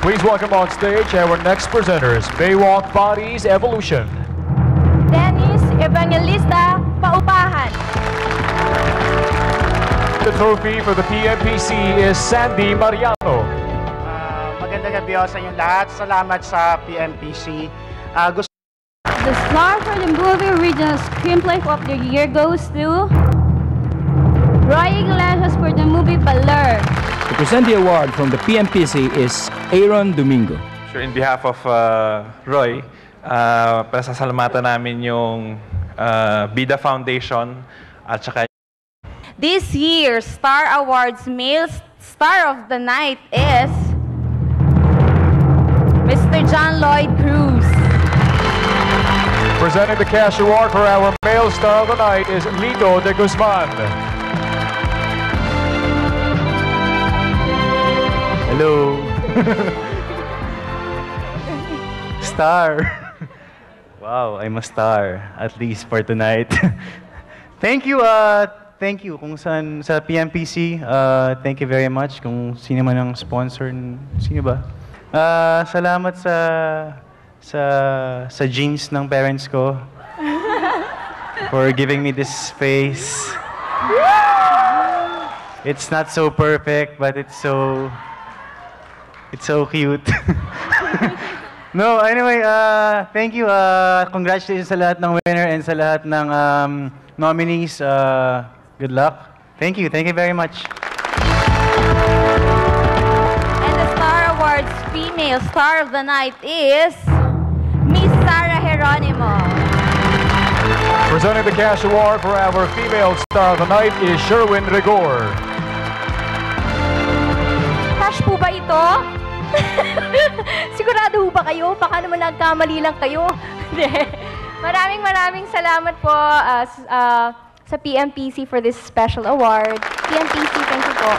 Please welcome on stage our next presenters, Baywalk Bodies Evolution. Dennis Evangelista Paupahan. The trophy for the PMPC is Sandy Mariano. Magandang gabi sa inyong lahat. Salamat sa PMPC. The star for the movie Original Screenplay of the Year goes to Roy Iglesias for the movie Baler. To present the award from the PMPC is Aaron Domingo. Sure, in behalf of Roy, pasasalamatan namin yung Bida Foundation at saka This year's Star Awards Male Star of the Night is Mr. John Lloyd Cruz. Presenting the cash award for our male star of the night is Lito de Guzman. Hello. Star. Wow, I'm a star, at least for tonight. Thank you, thank you kung saan sa PMPC. Thank you very much kung sino man ang sponsor. Sino ba? Salamat sa jeans ng parents ko for giving me this space. It's not so perfect, but it's so cute. No, anyway, thank you. Congratulations sa lahat ng winner and sa lahat ng nominees. Good luck. Thank you very much. And the Star Awards Female Star of the Night is Miss Sarah Geronimo. Presenting the cash award for our female star of the night is Sherwin Rigor. Cash po ba ito? Sigurado ba kayo? Baka naman nagkamali lang kayo. Maraming salamat po sa PMPC for this special award. PMPC, thank you po.